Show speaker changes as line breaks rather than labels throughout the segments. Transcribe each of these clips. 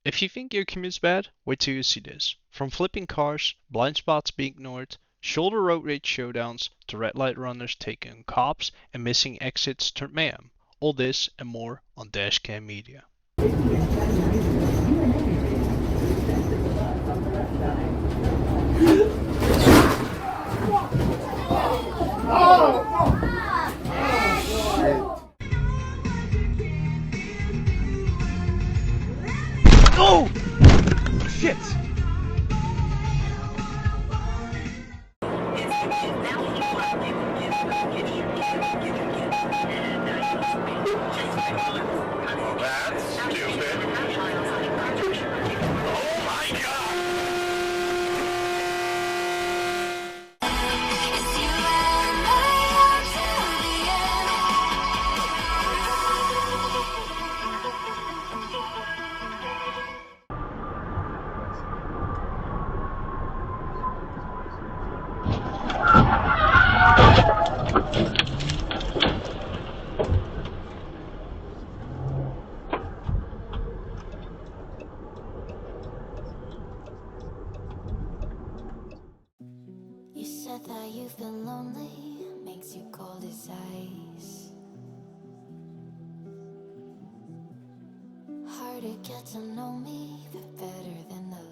If you think your commute's bad, wait till you see this. From flipping cars, blind spots being ignored, shoulder road rage showdowns, to red light runners taking cops and missing exits turned mayhem. All this and more on Dashcam Media.
Oh! Shit!
Well, that's stupid. Oh my god!
You said that you've been lonely, makes you cold as ice. Hard to get to know me, but better than the last.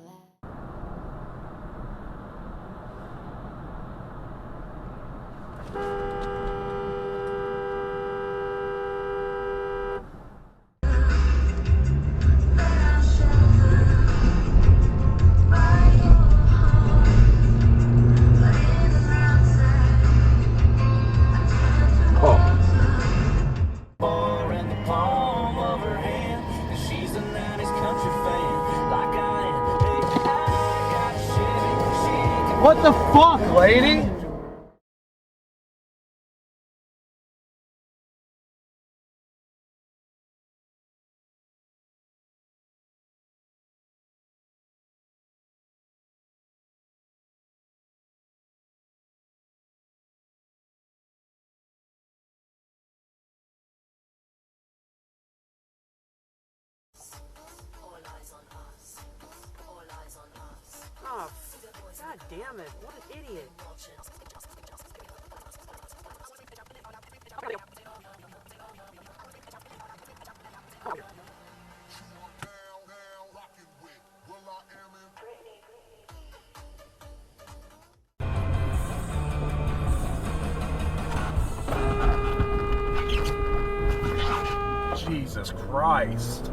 What the fuck, lady?
Oh, god damn it, what an idiot.
Jesus Christ.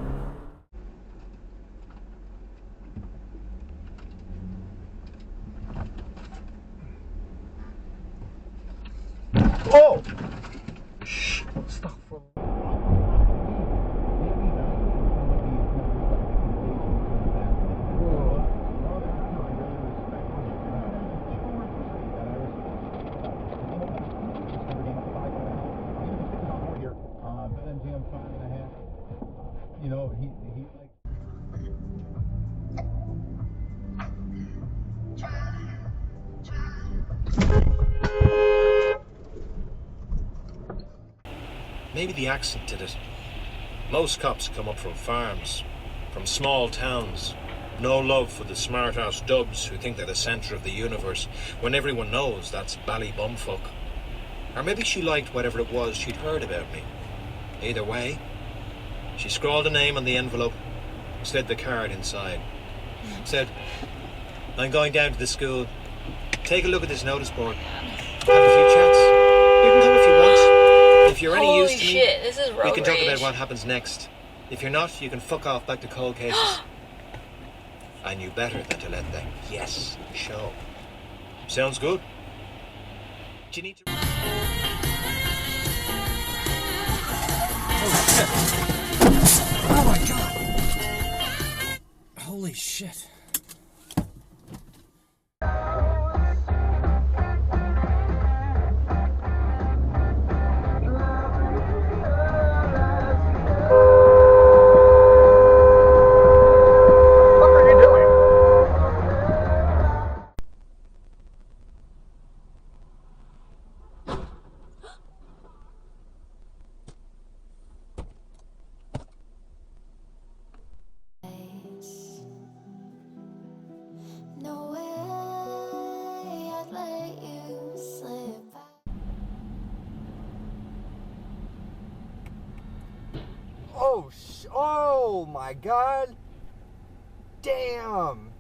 Oh! Shh! Stop for... You know, he like...
Maybe the accent did it. Most cops come up from farms, from small towns. No love for the smart-ass dubs who think they're the centre of the universe, when everyone knows that's ballybumfuck. Or maybe she liked whatever it was she'd heard about me. Either way, she scrawled a name on the envelope, slid the card inside. Said, I'm going down to the school. Take a look at this notice board. Have a few chats. You can come if you want. If you're any use to me,
this is road
we can talk
rage.
about what happens next. If you're not, you can fuck off back to cold cases. I knew better than to let that yes show. Sounds good. Do you need to...
Oh my god! Holy shit.
Oh my God. Damn.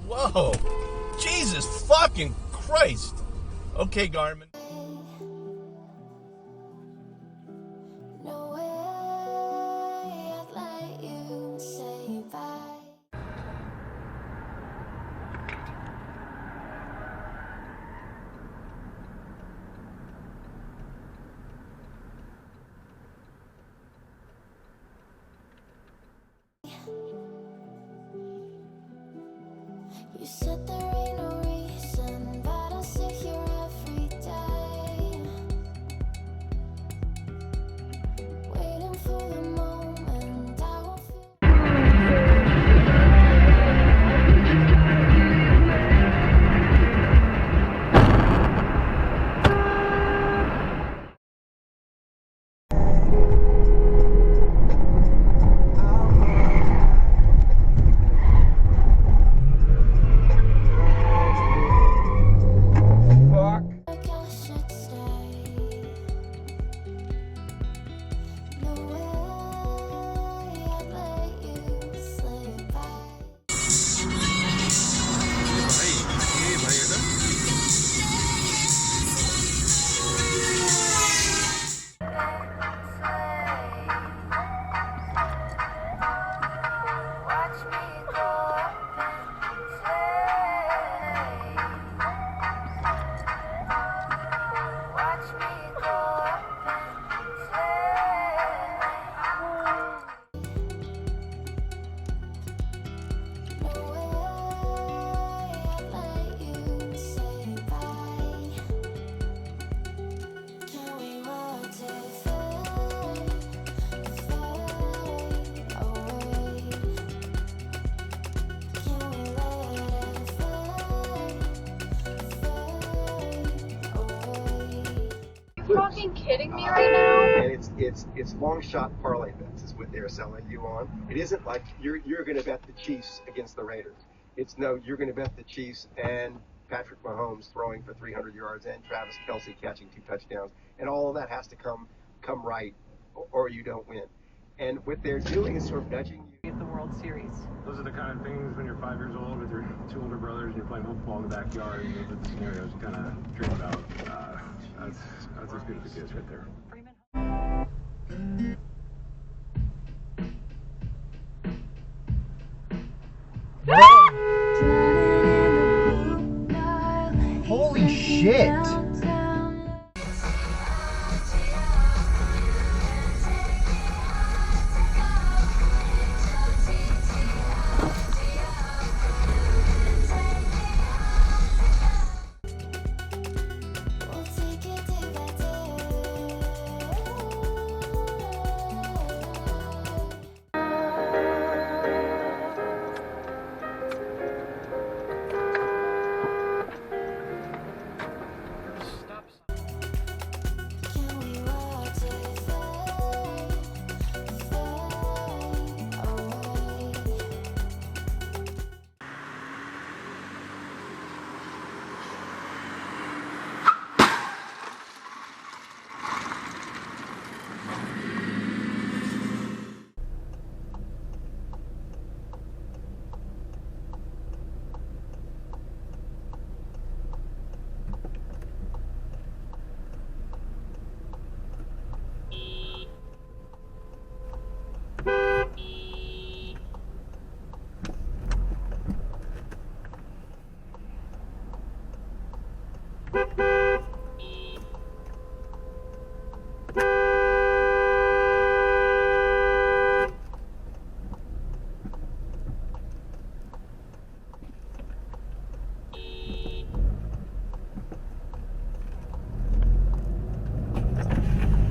Whoa! Jesus fucking Christ! Okay, Garmin.
No way I'd let you say bye. You said there ain't no reason, but I'll sit here every day, waiting for the moment I will feel. Like I should stay. No way I'd let you slip by. Watch me go up in flames. Watch me go up in flames. No way I'd let you say bye. Can we watch it fade away? Can we let it fade away?
You fucking kidding me right now?
And it's long shot parlay bets is what they're selling you on. It isn't like you're going to bet the Chiefs against the Raiders. It's no, you're going to bet the Chiefs and Patrick Mahomes throwing for 300 yards and Travis Kelce catching 2 touchdowns, and all of that has to come right, or you don't win. And what they're doing is sort of nudging you.
The World Series.
Those are the kind of things when you're 5 years old with your 2 older brothers and you're playing football in the backyard. Those are the scenarios you kind of dream about. That's as good as it gets right there.
Holy shit.